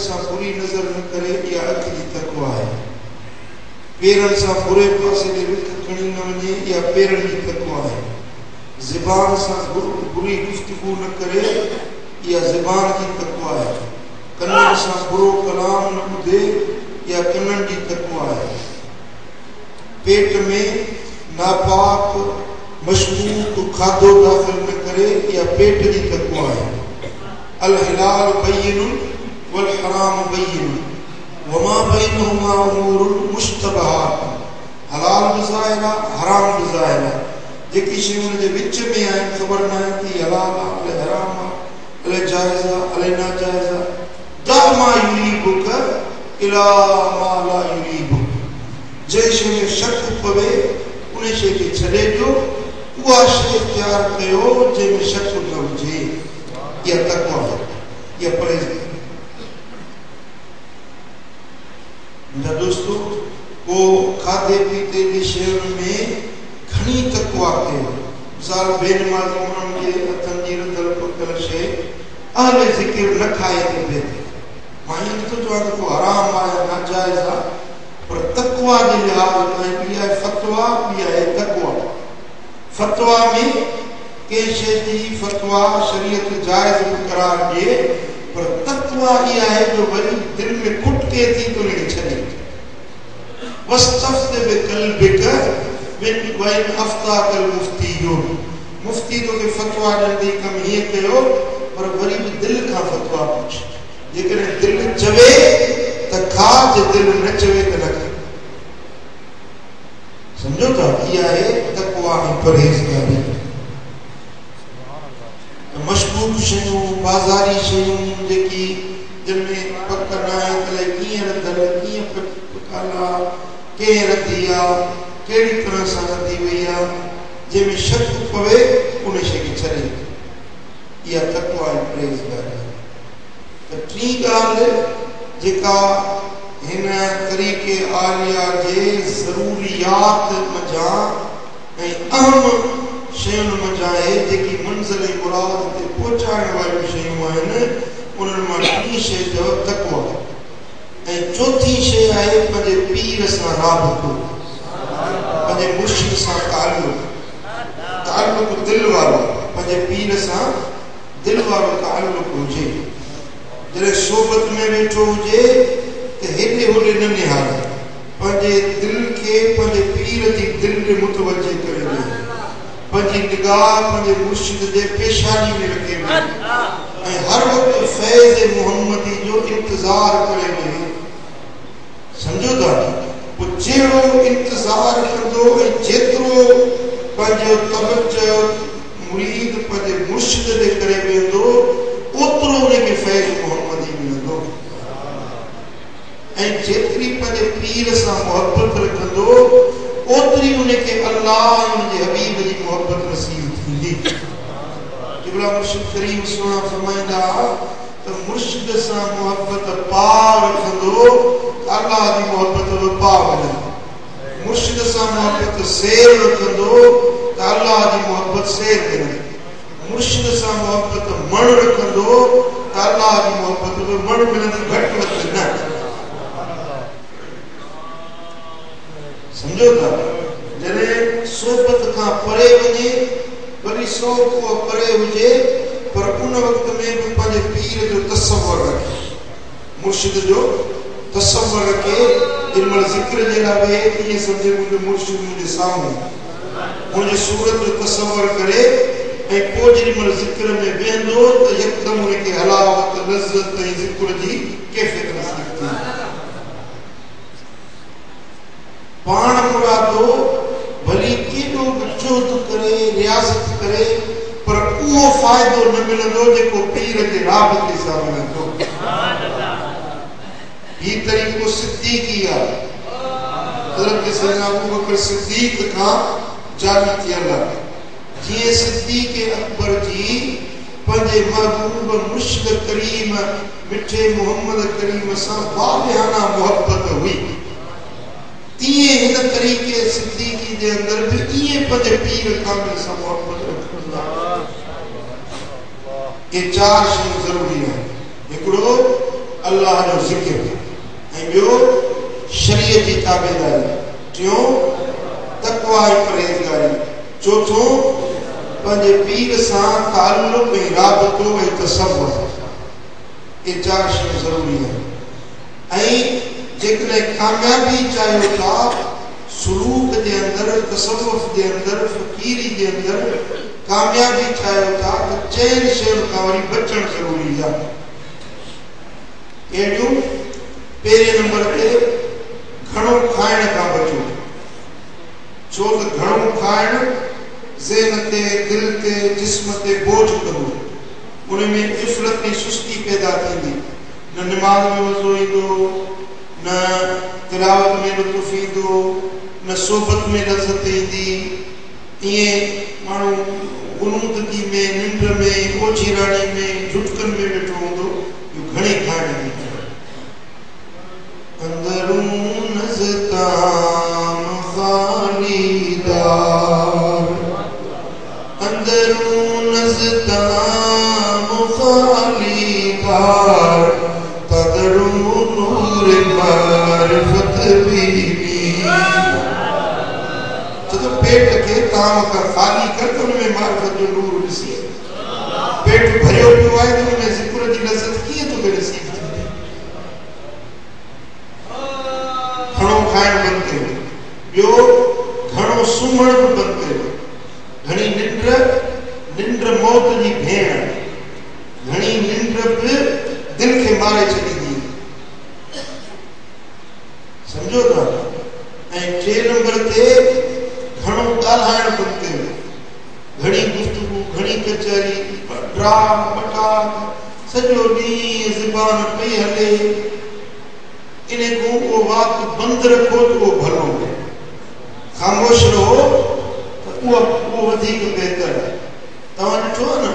सां बुरी नज़र न करे या अख जी तकवा है। पेरन सां बुरे पासे दे रुख खणी न वञे या पेरन जी तकवा है। ज़बान सां बुरी गुफ्तगू न करे या ज़बान जी तकवा है। कनन सां बुरो कलाम न ॿुधे या कनन जी तकवा है। पेट में नापाक मशकूक खाधो दाखिल न करे या पेट जी तकवा है। अल हिलाल बय्यिन वल हराम बय्यिन वमा बैनहुमा उमूरुन मुश्तबहात। हलाल भी ज़ाहिर आहे, हराम भी ज़ाहिर आहे। जेकी शयूं उन जे विच में आहिनि ख़बर न आहे कि हलाल आहे अलाए हराम आहे अलाए जाइज़ आहे अलाए नाजाइज़ आहे। दा मा युरीबुक इला मा ला युरीबुक। जंहिं शइ में शक पवे उन शइ खे छॾे ॾियो, उहा शइ इख्तियार कयो जंहिं में शक न हुजे। इहा तकवा आहे, इहा परहेज़। मुंहिंजा दोस्तों, को खाधे पीते जी शयुनि में घणी तकवा कयो। मिसाल बेनमाज़ माण्हुनि जे हथनि जी रधल पकल शइ अहले ज़िक्र न खाए थो पिए। मां ईअं नथो चवां त को हराम आहे या नाजाइज़ आहे, पर तकवा जे लिहाज़ खां ॿी आहे फतवा, ॿी आहे तकवा। फतवा में कंहिं शइ जी फतवा शरीयत जाइज़ बि करार ॾिए, पर तकवा इहा आहे जो वरी दिलि में कुटके थी तो उनखे छॾे। वस्तफ़्त बिक़ल्बिक वइन अफ़्ताकल मुफ़्तियून। मुफ़्ती तोखे फतवा ॾींदे कमु हीअं कयो, पर वरी बि दिलि खां फतवा पुछ। जेकॾहिं दिलि चवे त खा, जे दिलि न चवे त न खा। सम्झो था? इहा आहे तकवा ऐं परहेज़गारी। मशकूक शयूं, बाज़ारी शयूं जेकी जिन में पक न आहे त कीअं रधल, कीअं पकाला, कंहिं रधी आहे, कहिड़ी तरह सां रधी वई आहे, जंहिंमें शक पवे उन शइ खे छॾे। इहा तकवा ऐं परहेज़गारी। त टी ॻाल्हि जेका हिन तरीक़े आलिया जे ज़रूरियात मंझां ऐं अहम शयुनि मंझां आहे, जेकी मंज़िल मुराद ते पहुचाइण वारियूं शयूं आहिनि, उन्हनि मां टी शइ अथव तकवा। ऐं चौथी शइ आहे पंहिंजे पीर सां राबितो, पंहिंजे मुर्शिद सां ताल्लुक़ दिलि वारो, पंहिंजे पीर सां दिलि वारो ताल्लुक़ हुजे। जॾहिं सोबत में वेठो हुजे त हेॾे होॾे न निहारे, पंहिंजे दिलि खे पंहिंजे पीर जी दिलि ॾे मुतवजे करे ॾे। पंहिंजी निगाह पंहिंजे मुर्शिद जे पेशानी में रखे ऐं हर वक़्तु फैज़ मुहम्मदी जो इंतज़ार करे वञे। सम्झो था? पोइ जहिड़ो इंतज़ार कंदो ऐं जेतिरो पंहिंजो तवज्जो मुरीद पंहिंजे मुर्शिद जे करे वेंदो, ओतिरो उनखे फैज़ मुहम्मदी मिलंदो। ऐं जेतिरी पंहिंजे पीर सां मुहबत रखंदो, ओतिरी उनखे अल्लाह ऐं उनजे हबीब जी मुहबत नसीब थींदी। क़िबला मुर्शिद करीम सुहिणा फरमाईंदा त मुर्शिद सां मुहबत पाव रखंदो, अल्लाह जी मुहबत बि पाव मिलंदी। मुर्शिद सां मुहबत सेर रखंदो त अल्लाह जी मुहबत सेर मिलंदी। मुर्शिद सां मुहबत मण रखंदो त अल्लाह जी मुहबत बि मण मिलंदी, घटि वधि न। सम्झो था? जॾहिं सोबत खां परे वञे, वरी सौ को परे हुजे, पर उन वक़्त में बि पंहिंजे पीर जो तसव्वुर रखे, मुर्शिद जो तसव्वुर रखे। जिन महिल ज़िक्र जे लाइ वेहे ईअं सम्झे मुंहिंजो मुर्शिद मुंहिंजे साम्हूं, मुंहिंजी सूरत जो तसव्वुर करे, ऐं पोइ जेॾी महिल ज़िक्र में वेहंदो त यकदमि उनखे हलावत, लज़्ज़त ऐं ज़िक्र जी कैफ़ियत नसीब थी। पाण मुरादो भली केॾो बि चोद करे, रियाज़त करे, पर उहो फ़ाइदो न मिलंदो जेको पीर जे राबिते सां मिलंदो। ही तरीक़ो सिद्दीक़ी आहे। हज़रत सैयदना अबू बकर सिद्दीक़ खां जारी थियल आहे। जीअं सिद्दीक़ अकबर जी पंहिंजे महबूब मुर्शिद करीम मिठे मोहम्मद करीम सां वालिहाना मुहबत हुई, तीअं हिन तरीक़े सिद्दीक़ी जे अंदर बि ईअं पंहिंजे पीर कामिल सां मुहबत रखंदा। ये चार शयूं ज़रूरी आहिनि। हिकिड़ो अल्लाह जो ज़िक्र ऐं ॿियो शरीयत जी ताबेदारी, टियों तक़वा ऐं परहेज़गारी, चौथों पंहिंजे पीर सां ताल्लुक़ ऐं राबितो ऐं तसव्वुर। ये 4 शयूं ज़रूरी आहिनि। ऐं जेकॾहिं कामयाबी चाहियो था सुलूक जे अंदरि, तसव्वुफ जे अंदरि, फ़क़ीरी जे अंदरि कामयाबी चाहियो था त 4 शयुनि खां वरी बचणु ज़रूरी आहे। कहिड़ियूं? पहिरें नंबर ते घणो खाइण खां बचो, छो त घणो खाइण ज़हन ते, दिल ते, जिस्म ते बोझ कंदो। उन में इफ़लत ऐं सुस्ती पैदा थींदी, न निमाज़ में मज़ो ईंदो, न तिलावत में लुत्फ़ ईंदो, न सोबत में लज़त ईंदी। ईअं माण्हू गुनूदगी में, निंड में, ओछीराणी में, झुटकनि में वेठो हूंदो। इहो घणे खाइण जी अंदरून नज़ताम ख़ालीदार, अंदरून नज़ताम ख़ालीदार, तदरून नूर मारिफत बीनी। जब पेट के ताम का खाली कर तो उनमें मारिफत जो नूर ॾिसी, पेट भरियो पियो आहे त उनमें ज़िक्र जी लज़त कीअं तोखे ॾिसी? घणो खाइण बंदि कयो, ॿियो घणो सुम्हण बि बंदि कयो। घणी निंड मौत जी भेण, घणी निंड बि दिल खे मारे छॾींदी, सम्झो था। ऐं 3 नंबर ते घणो ॻाल्हाइण बंदि कयो, घणी गुफ्तगू, घणी कचहरी, ड्रा मटाक, सॼो ॾींहुं ज़ुबान पई हले। इन को वो बात बंद रखो तो वो भलो है, खामोश रहो तो वो वधीक बेहतर है। तव्हां ॾिठो न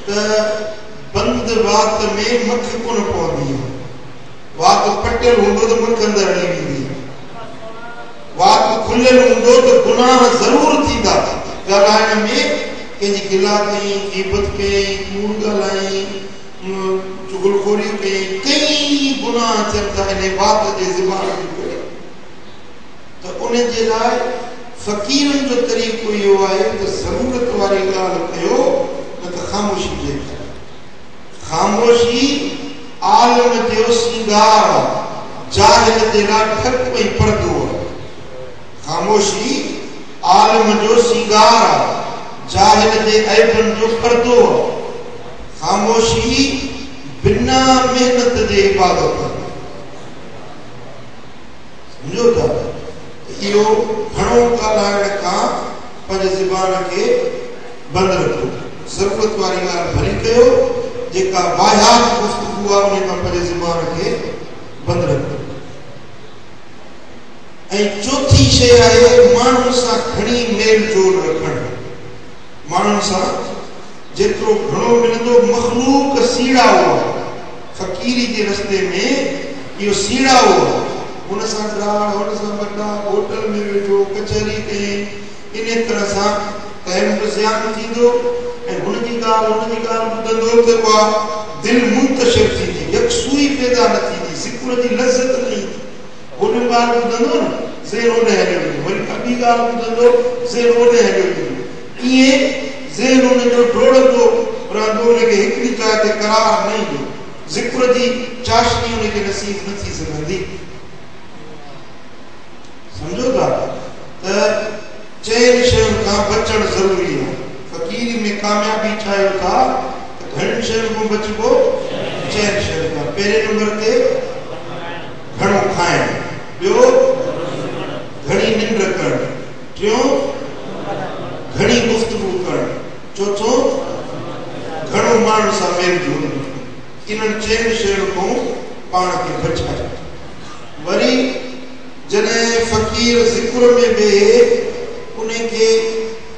त बंद वात में मख कोन पवंदी आहे, वात पटियल हूंदो त मख अंदरि हली वेंदी, वात खुलियल हूंदो त गुनाह ज़रूर थींदा। ॻाल्हाइण में कंहिंजी गिला कई, गीबत कई, कूड़ ॻाल्हाई, चुगलखोरी कई, कई गुनाह थियनि था इन बात जे ज़बान जे करे। त उन जे लाइ फ़क़ीरनि जो तरीक़ो इहो आहे त ज़रूरत वारी ॻाल्हि कयो, न त ख़ामोशी जे करे। ख़ामोशी आलिम जो सिंगार, जाहिल जे लाइ ठक ऐं पर्दो आहे। ख़ामोशी आलिम जो सिंगार, जाहिल जे ऐबनि जो पर्दो आहे। ख़ामोशी बिना मेहनत जे इबादत आहे, सम्झो था। इहो घणो ॻाल्हाइण खां पंहिंजे ज़बान खे बंदि रखो, ज़रूरत वारी ॻाल्हि भली कयो, जेका वाहियात गुफ़्तगू आहे उन खां पंहिंजे ज़बान खे बंदि रखो। ऐं चौथी शइ आहे माण्हुनि सां घणी मेल जोल रखणु। माण्हुनि सां जेतिरो घणो मिलंदो, मखलूक सीड़ा हुआ, फ़क़ीरी जे रस्ते में इहो सीड़ा हुआ, हुन सां ॻाल्हि, हुन सां वॾा, होटल में वेठो, कचहरी कई, इन तरह सां टाइम बि ज़ियान थींदो ऐं हुनजी ॻाल्हि ॿुधंदो त उहा दिलि मुंतशिर थींदी, यकसूई पैदा न थींदी, ज़िक्र जी लज़त न ईंदी। हुन ॻाल्हि ॿुधंदो न ज़हन होॾे हलियो वेंदो, वरी ॿी ॻाल्हि ॿुधंदो ज़हन होॾे हलियो वेंदो। ईअं ज़हन हुनजो डोड़ंदो रहंदो, हुनखे हिकिड़ी जाइ ते करार न ईंदो, ज़िक्र जी चाशनी हुनखे नसीब न थी सघंदी। सम्झो था त 4 शयुनि खां बचणु ज़रूरी आहे। फ़क़ीरी में कामयाबी चाहियो था त घणनि शयुनि खां बचिबो? 4 शयुनि खां। पहिरें नंबर ते घणो खाइण, ॿियो घणी निंड करणु, टियों घणी गुफ़्तगू करणु, चौथों घणो माण्हुनि सां मेल जोल। इन्हनि 4 शयुनि खां पाण खे बचाए। वरी जॾहिं फ़क़ीर ज़िक्र में वेहे, उनखे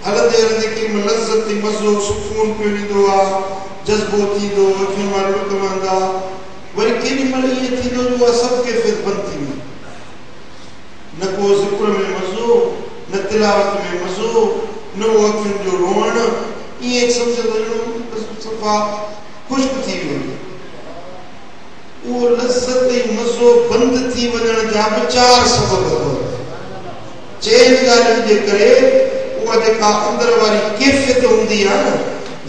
हलंदे हलंदे कंहिं लज़त मज़ो सुकून पियो ईंदो आहे, जज़्बो थींदो, अखियुनि मां लुक वहंदा। वरी केॾी महिल ईअं थींदो जो उहा सभु कैफ़ियत बंदि थी वेंदी, न को ज़िक्र में मज़ो, न तिलावत में मज़ो, न उहो अखियुनि जो रोअणु, ईअं सम्झंदो सफ़ा ख़ुश्क थी वियो। उहो उहो लज़त ऐं मज़ो बंदि थी वञण जा बि 4 सबब अथव। चइनि ॻाल्हियुनि जे करे उहा जेका अंदर वारी कैफ़ियत हूंदी आहे न,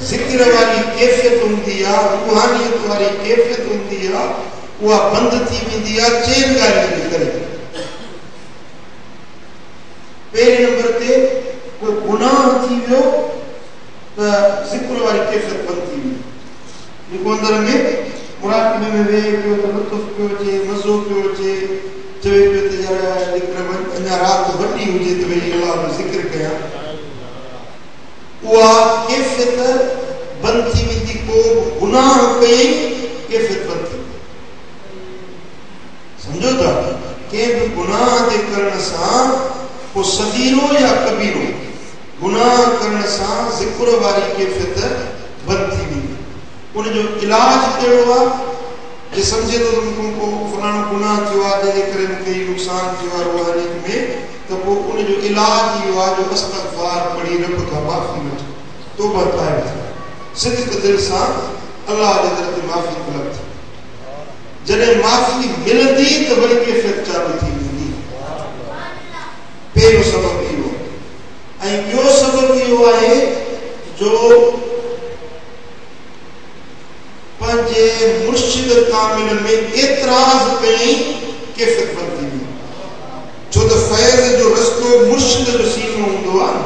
ज़िक्र वारी कैफ़ियत हूंदी आहे, रूहानियत वारी कैफ़ियत हूंदी आहे, उहा बंदि थी वेंदी आहे 4 ॻाल्हियुनि जे करे। पहिरें नंबर ते को गुनाह थी वियो त ज़िक्र वारी कैफ़ियत बंदि थी वई। जेको अंदर में मुराक़बे में वेहे पियो त लुत्फ़ पियो अचे, मज़ो पियो अचे, चवे पियो त यार ज़िक्र अञा राति वॾी हुजे त भई अलाह जो ज़िक्र कयां, उहा कैफ़ियत बंदि थी वेंदी। को गुनाह कई कैफ़ियत बंदि थी वेंदी। सम्झो था, कंहिं बि गुनाह जे करण सां को सगीरो या कबीरो गुनाह करण सां ज़िक्र वारी कैफ़ियत बंदि थी वेंदी। उनजो इलाज कहिड़ो आहे? जे सम्झे थो त को फलाणो गुनाह थियो आहे जंहिंजे करे मूंखे इहो नुक़सानु थियो आहे रूहानियत में, त पोइ उनजो इलाज इहो आहे जो इस्तग़फ़ार पढ़ी रब खां माफ़ी वठो, तौबा पाए वठो, सिद्क़ दिल सां अलाह जे दर ते माफ़ी तलब थी। जॾहिं माफ़ी मिलंदी त वरी कैफ़ियत चालू थी वेंदी। पहिरियों सबब इहो। ऐं ॿियो सबब इहो आहे जो पंहिंजे मुर्शिद कामिल में एतराज़ कई कैफ़ियत बंदि थी वेंदी। छो त फैज़ जो रस्तो मुर्शिद जो सीनो हूंदो आहे।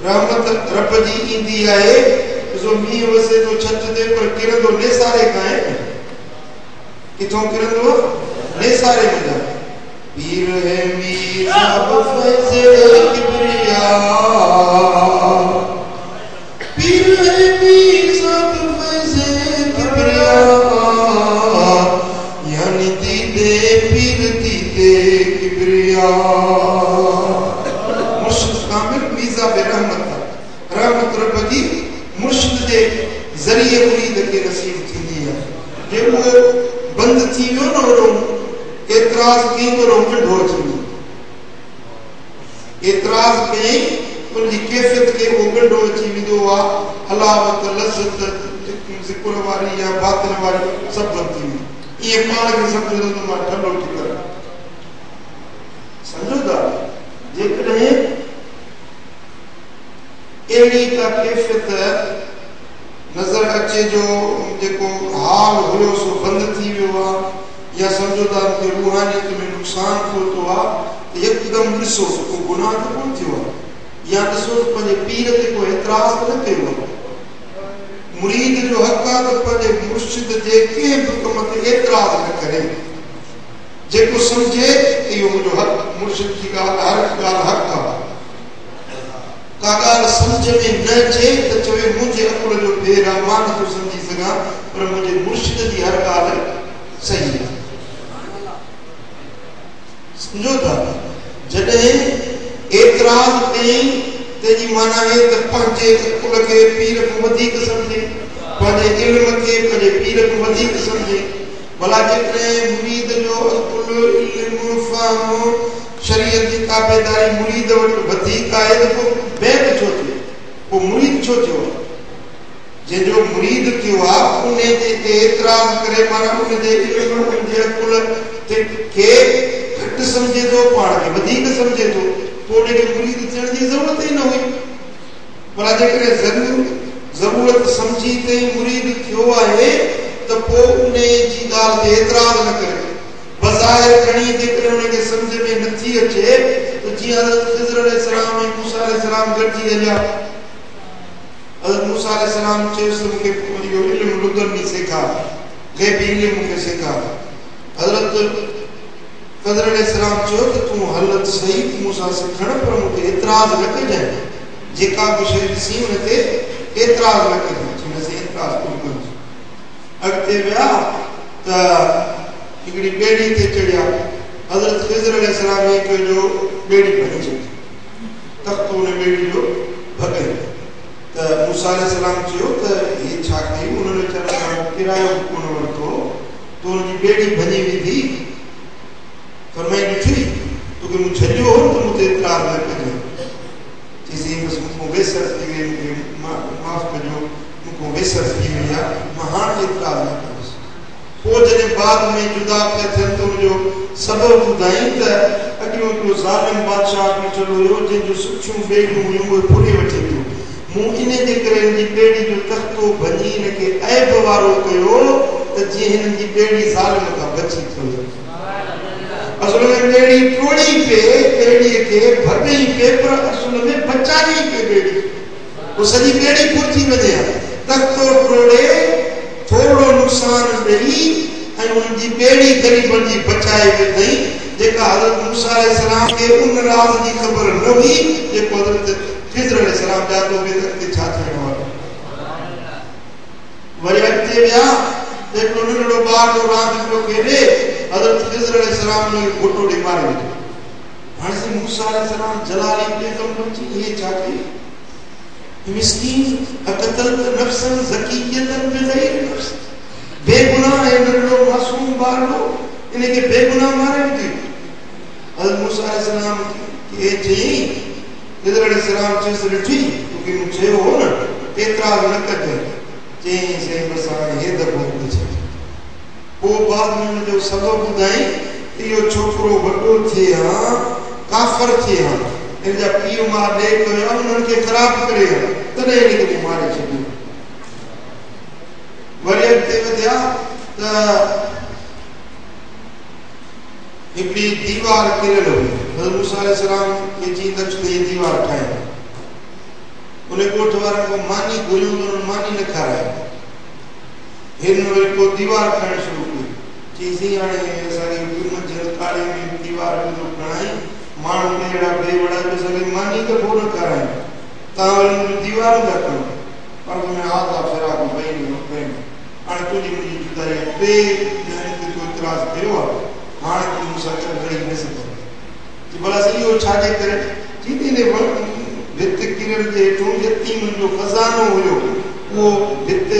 रहमत रब जी ईंदी आहे, ॾिसो मींहुं वसे थो छत ते पर किरंदो नेसारे खां आहे। किथों किरंदो? नेसारे में। पीर है मीर साहब फैज़ किबरिया, पीर है मीर साहब फैज़ किबरिया, यानी दीदे पीर दीदे किबरिया। मुर्शिद कामिल मीज़ा बे रहमत, रहमत रब जी मुर्शिद जे ज़रिए मुरीद खे नसीब थींदी आहे। जे उहो बंदि थी वियो न, वॾो एतराज़ कई तो ढंढो अची वियो। एतराज़ कई उनजी कैफ़ियत खे उहो ढंढो अची वेंदो आहे। हलावत, लज़त, ज़िक्र वारी या बातिन वारी सभु बंदि थी वेंदी। ईअं पाण खे सम्झंदो त मां ठंडो थी करां। सम्झो था, जेकॾहिं अहिड़ी का कैफ़ियत नज़र अचे जो जेको हाल हुयो सो बंदि थी वियो आहे, या सम्झो था कि रूहानियत में नुक़सानु थियो थो आहे, त यकदमि ॾिसो को गुनाह त कोन थियो आहे, या ॾिसो त पंहिंजे पीर ते को एतराज़ न कयो आहे। मुरीद जो हक़ आहे त पंहिंजे मुर्शिद जे कंहिं बि कम ते एतराज़ न करे। जेको सम्झे इहो मुंहिंजो हक़, मुर्शिद जी ॻाल्हि हर ॻाल्हि हक़ आहे। का ॻाल्हि सम्झ में न अचे त चवे मुंहिंजे अकुल जो फेर आहे, मां नथो सम्झी सघां, पर मुंहिंजे मुर्शिद जी हर ॻाल्हि सही आहे। सम्झो था, जॾहिं एतराज़ कई तंहिंजी माना आहे त पंहिंजे अकुल खे पीर खां वधीक सम्झे, पंहिंजे इल्म खे पंहिंजे पीर खां वधीक सम्झे। भला जेकॾहिं मुरीद जो अकुल, इल्म, फ़हम, शरीयत जी ताबेदारी मुरीद वटि वधीक आहे त पोइ बैत छो थियो? पोइ मुरीद छो थियो? जंहिंजो मुरीद थियो आहे उन ते एतराज़ करे माना उनजे इल्म, उनजे अकुल ते खे घटि सम्झे थो, पाण खे वधीक सम्झे थो, पोइ उनखे मुरीद थियण जी ज़रूरत ई न हुई। भला जेकॾहिं ज़रूरत सम्झी ताईं मुरीद थियो आहे त पोइ उन जी ॻाल्हि ते एतराज़ न करे। बज़ाहिर खणी जेकॾहिं उनखे सम्झ में नथी अचे त जीअं हज़रत ख़िज़र अलैहिस्सलाम ऐं मूसा अलैहिस्सलाम गॾिजी हलिया। हज़रत मूसा अलैहिस्सलाम चयुसि मूंखे इहो इल्म लुग़वी सेखार, ग़ैबी इल्म मूंखे सेखार। हज़रत ख़िज़र अलैहिस्सलाम चयो त तूं हल त सही, तूं मूंसां सिखण, पर मूंखे एतराज़ न कजांइ। जेका बि शइ ॾिसी हुन ते एतराज़ न कजांइ। चयोसि एतराज़ कोन कजांइ। अॻिते विया त हिकिड़ी ॿेड़ी ते चढ़िया। हज़रत ख़िज़र अलैहिस्सलाम ईअं कयो जो ॿेड़ी भॼी छॾी, तख़्तो हुन ॿेड़ी जो भॻे। त मूसा अलैहिस्सलाम चयो त हे छा कई? उन्हनि वीचारनि किरायो कोन वरितो, तो हुनजी ॿेड़ी भॼी वेंदी। फरमाई ॾिठी तोखे मूं छॾियो हो त मूं ते एतराज़ न कजांइ। चईसि बसि मूंखां वेसर थी वई, मूंखे माफ़ु कजो, मूंखां वेसर थी वई आहे, मां हाणे एतराज़ न कंदुसि। पोइ वो जने बाद में जुदा के थे तो जो सबब बुधाई त अगियो को जालिम बादशाह के चलो यो जे जो सुखियो बेड़ू यो पूरे वठे तो मु इने जे करे जी बेड़ी जो तख्तो भनी ने के ऐब वारो कयो त जे हिन जी बेड़ी जालिम का बची थो असल में बेड़ी टोड़ी पे बेड़ी के भगई पे पर असल में बचाई पे बेड़ी वो सजी बेड़ी पूरी वजे तख्तो टोड़े थोड़ो नुकसान देई ऐ उन जी बेड़ी गरीबन जी बचाए वे नहीं जेका हजरत मूसा अलैहि सलाम के उन राज की खबर न हुई जे हजरत खिजर अलैहि सलाम जातो बे तक छा थियणो आहे वरी अॻिते विया जेको नंढड़ो ॿार जो रांदि पियो खेॾे हजरत खिजर अलैहि सलाम ने घोटो ॾेई मारे विधो हाणे से मूसा अलैहि सलाम जलाली पैगंबर जी ये छा कई मिस्कीन अकतल नफ्सन ज़कियतन बिग़ैर नफ्स बेगुनाह है नंढड़ो मासूम ॿार इने के बेगुनाह मारे विधो हजरत मूसा अलैहि सलाम के चई खिजर अलैहि सलाम चेस ॾिठी क्योंकि मु चयो हो न एतराज़ न कजे चई से बस हे दफ़ो ॿुधे पोइ बाद में जो सबब ॿुधाई इहो छोकिरो वॾो थिए हा काफ़र थिए हा इन जा पीउ मां ॾे कयो उन्हनि खे ख़राब करे हा तॾहिं इन खे मारे छॾियो वरी अॻिते वधिया त हिकिड़ी दीवार किरियल हुई हज़रत मूसा अलैहि सलाम खे चई त ये दीवार ठाहे उन ॻोठ वारनि को मानी घुरियो त उन्हनि मानी न खारायो हिन वरी को दीवार ठाहिणु शुरू कई चईसीं हाणे असांखे हुकूमत जे काड़े में दीवार जो खणाई माण्हू अहिड़ा बेवड़ा जो असांखे मानी त पोइ न खारायूं तव्हां वरी मुंहिंजी दीवार था कयो पर में आदा फिराक ॿई हाणे तुंहिंजी मुंहिंजी जुदाई टे ॼणनि ते को इतराज़ कयो आहे हाणे तूं मूंसां रही न सघंदो भला इहो छाजे करे चीनी ने भित किरल जे हेठों यतीमनि जो खज़ानो हुयो उहो भित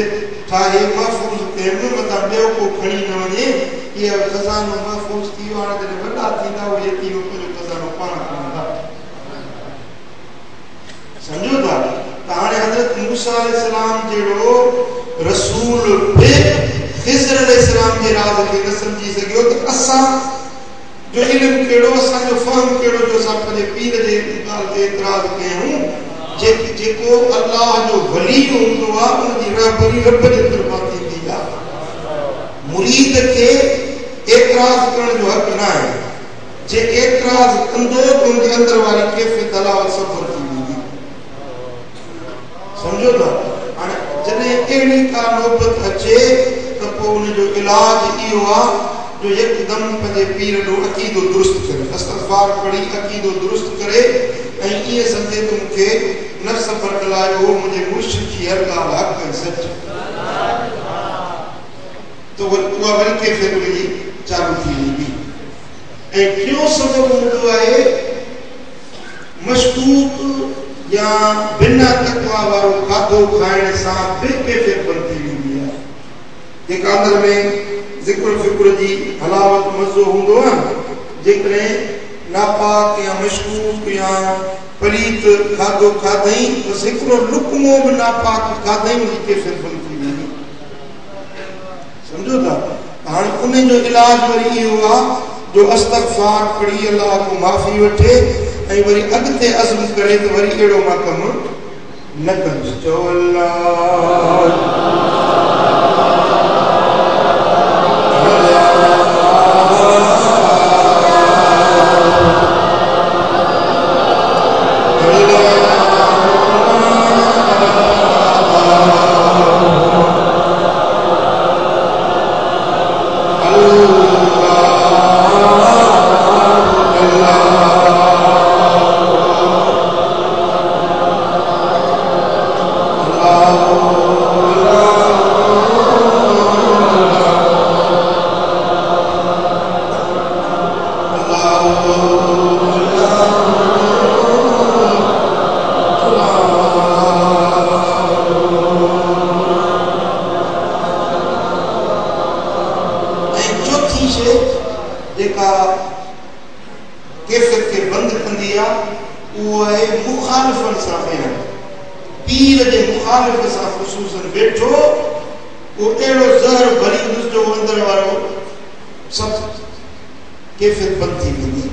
ठाहे महफ़ूज़ कयमि मथां ॿियो को खणी न वञे इहो खज़ानो महफ़ूज़ थी वियो हाणे जॾहिं वॾा थींदा उहे यतीम पंहिंजो खज़ानो पाण खणंदा सम्झो था त हाणे हज़रत मूसा अलैहि सलाम जहिड़ो रसूल बि खिज़र अलैहि सलाम जे राज़ खे न सम्झी सघियो त असां जो इल्मु कहिड़ो असांजो फ़हम कहिड़ो जो असां पंहिंजे पीर जे ॻाल्हि ते एतिराज़ कयूं जेको अल्लाह जो वली हूंदो आहे उनजी रहबरी रब जे तरफ़ां थींदी आहे मुरीद खे एतिराज़ करण जो हक़ न आहे जे एतिराज़ कंदो त उनजे अंदर वारी कैफ़ियत हलावत सफ़र थी वेंदी सम्झो था हाणे जॾहिं अहिड़ी का नौबत अचे त पोइ उनजो इलाज इहो आहे जो एकदम पंहिंजे पीर जो अक़ीदो दुरुस्त करे इस्तग़फ़ार पढ़ी अक़ीदो दुरुस्त करे ऐं ईअं सम्झे त मूंखे नफ़्स बरकलायो मुंहिंजे मुर्शिद जी हर ॻाल्हि हक़ ऐं सच त उहा वरी कैफ़ियत उनजी चालू थी वेंदी ऐं टियों सबब हूंदो आहे मशकूक या बिना तक़वा वारो खाधो खाइण सां बि कैफ़ियत बंदि थी वेंदी आहे जेका अंदर में ज़िक्र फ़िक्र जी हलावत मज़ो हूंदो आहे जेकॾहिं नापाक या मशकूक या पलीत खाधो खाधई बसि हिकिड़ो लुकमो बि नापाक खाधई उनजी कैफ़ियत बंदि थी वेंदी सम्झो था हाणे उन जो इलाज वरी इहो आहे जो इस्तग़फ़ार पढ़ी अल्लाह को माफ़ी वठे ऐं वरी अॻिते अज़्म करे त वरी अहिड़ो मां कमु न कंदुसि चओ अल्लाह वो एड़ो जहर भरी हुस जो अंदर वारो सब कैफियत बंद थी वेंदी।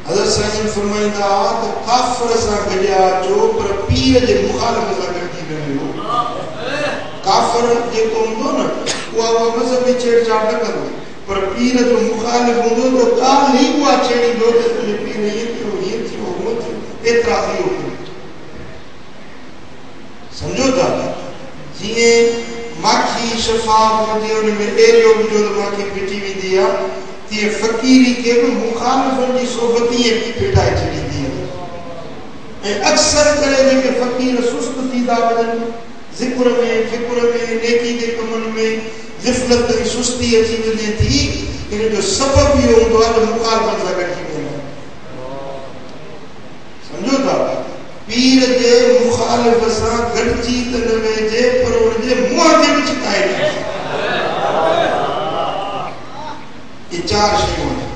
हज़रत साईं फरमाइंदा त काफिर सां गॾिया जो पर पीर जे मुखालिफ सां गॾिजी न वियो। काफिर जेको हूंदो न उहा मज़हबी छेड़छाड़ न कंदो, पर पीर जो मुखालिफ हूंदो त ॻाल्हि ई उहा छेड़ींदो त तुंहिंजे पीर हीअं थियो हूअं थियो एतिरा थी वियो। समझो था जीअं माखी शफ़ाफ हुजे हुन में एरियो विझो त माखी फिटी वेंदी आहे, तीअं फ़क़ीरी खे बि मुखालिफ़नि जी सोबत ईअं फिटाए छॾींदी आहे। ऐं अक्सर करे जेके फ़क़ीर सुस्त थींदा वञनि ज़िक्र में फ़िक्र में नेकी जे कमनि में ग़िफ़लत ऐं सुस्ती अची वञे थी, इन जो सबबु इहो हूंदो आहे त मुखालिफ़नि सां गॾिजी वेंदा। सम्झो था पीर जे मुखालिफ़ सां गॾिजी त न वेहिजे पर हुनजे मुंहं ते बि छिकाए ॾिजे। ये चार शयूं आहिनि।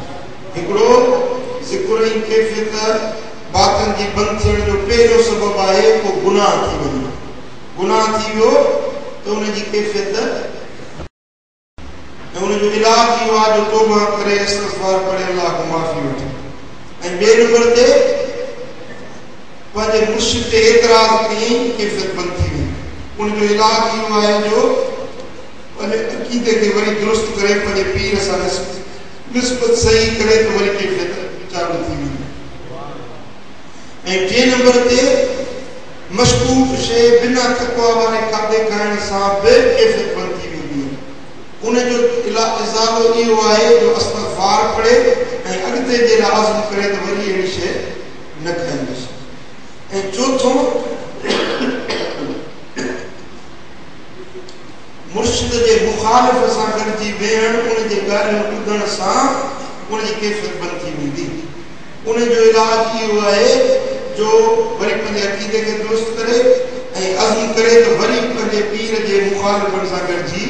हिकिड़ो ज़िक्र ऐं कैफ़ियत बातनि जी बंदि थियण जो पहिरियों सबबु आहे को गुनाह थी वञे। गुनाह थी वियो त हुनजी कैफ़ियत ऐं हुनजो इलाज इहो आहे जो तौबा करे इस्तग़फ़ार करे अल्लाह खां माफ़ी वठे। ऐं ॿिए नंबर ते पंहिंजे मुर्शिद ते एतिराज़ कयईं कैफ़ियत बंदि थी वई। उनजो इलाज इहो आहे जो पंहिंजे अक़ीदे खे वरी दुरुस्त करे पंहिंजे पीर सां निस्बत सही करे त वरी कैफ़ियत चालू थी वई। ऐं टे नंबर ते मशकूक शइ बिना तक़वा वारे खाधे खाइण सां बि कैफ़ियत बंदि थी वेंदी आहे। उनजो इज़ालो इहो आहे जो इस्तग़फ़ार पढ़े ऐं अॻिते जे लाइ आज़म करे त वरी अहिड़ी शइ न खाईंदुसि। ऐं चौथों मुर्शिद जे मुखालिफ़ सां गॾिजी वेहण, उनजे ॻाल्हियूं ॿुधण सां उनजी कैफ़ियत बंदि थी वेंदी। उनजो इलाज इहो आहे जो वरी पंहिंजे अक़ीदे खे दुरुस्त करे ऐं अज़्म करे त वरी पंहिंजे पीर जे मुखालिफ़नि सां गॾिजी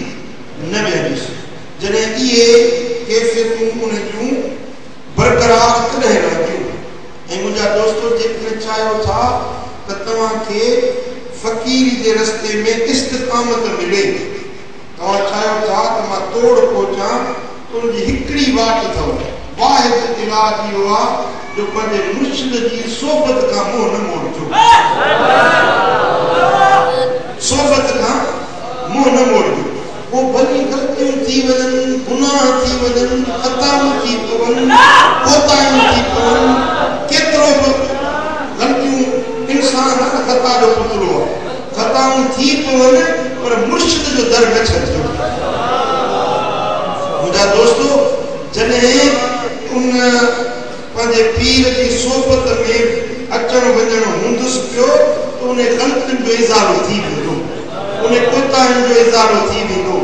न वेहंदुसि। जॾहिं इहे कैफ़ियतूं उन जूं बरक़रार तॾहिं रहंदियूं। ऐं मुंहिंजा दोस्तो जेकॾहिं चाहियो था त तव्हांखे फ़क़ीरी जे रस्ते में इस्तिक़ामत मिले, तव्हां चाहियो था त मां तोड़ पहुचां, त उनजी हिकिड़ी वाट अथव। वाहिद इलाज इहो आहे जो पंहिंजे मुर्शिद जी सोबत खां मुंहुं न मोड़जो। सोबत खां मुंहुं न मोड़जो। वो भली ग़लतियूं थी वञनि, गुनाह थी वञनि, ख़ताऊं थी पवनि, कोताहियूं थी पवनि, केतिरो बि ग़लतियूं इंसान ख़ता जो पुतलो आहे, ख़ताऊं थी पवनि पर मुर्शिद जो दर न छॾिजो। मुंहिंजा दोस्तो जॾहिं उन पंहिंजे पीर जी सोबत में अचण वञण हूंदुसि पियो त उन ग़लतियुनि जो इज़ालो थी वेंदो, उन कोताहियुनि जो इज़ालो थी वेंदो।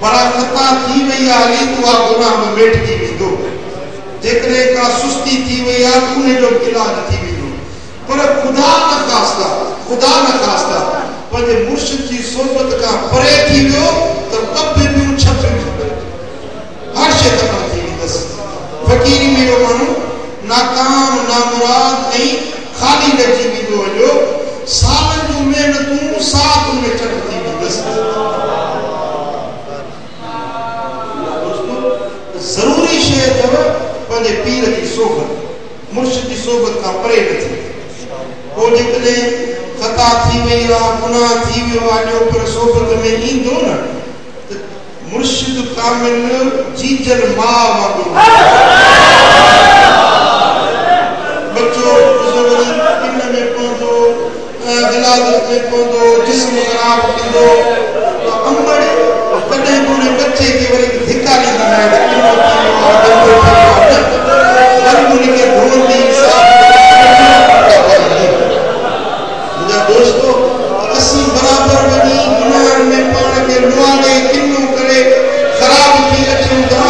बड़ा ख़ता थी वई आहे हली त उहा गुनाह में मेटिजी वेंदो। जेकॾहिं का सुस्ती थी वई आहे त उनजो इलाज थी वेंदो। पर ख़ुदा न ख़ास्ता पंहिंजे मुर्शिद जी सोबत खां परे थी वियो त कब ॿियूं छपियूं हर शइ ख़तम थी वेंदसि। फ़क़ीरी में इहो माण्हू नाकाम नामुराद ऐं ख़ाली रहिजी वेंदो वञो। सालनि जूं महिनतूं सातुनि में चट थी वेंदसि। ज़रूरी शइ अथव पंहिंजे पीर जी सोबत, मुर्शिद जी सोबत खां परे न थी। पोइ जेकॾहिं ख़ता थी वई आहे, गुनाह थी वियो आहे जो पर सोबत में ईंदो न त मुर्शिद कामिल जीजल मां वांगुरु बच्चो इन में पवंदो, विलादत में पवंदो, जिस्म ख़राब थींदो, अंबड़ कॾहिं बि उन बच्चे खे वरी धिकारींदा न आहिनि। वरी उनखे धोअंदी दोस्तो असीं बराबर वञी गुनाहनि में पाण खे लुआड़े किनो करे ख़राब थी अचूं था,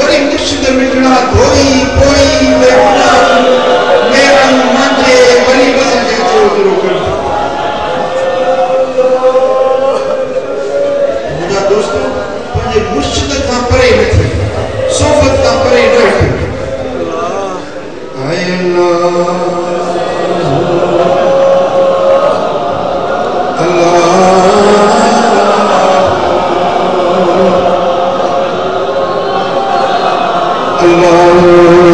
वरी मुर्शिद मिटड़ा धोई पोई मांजे वरी असांखे शुरू कनि। मुंहिंजा दोस्तो पंहिंजे मुर्शिद खां परे न थी, सोबत खां परे न हटो। अल्लाह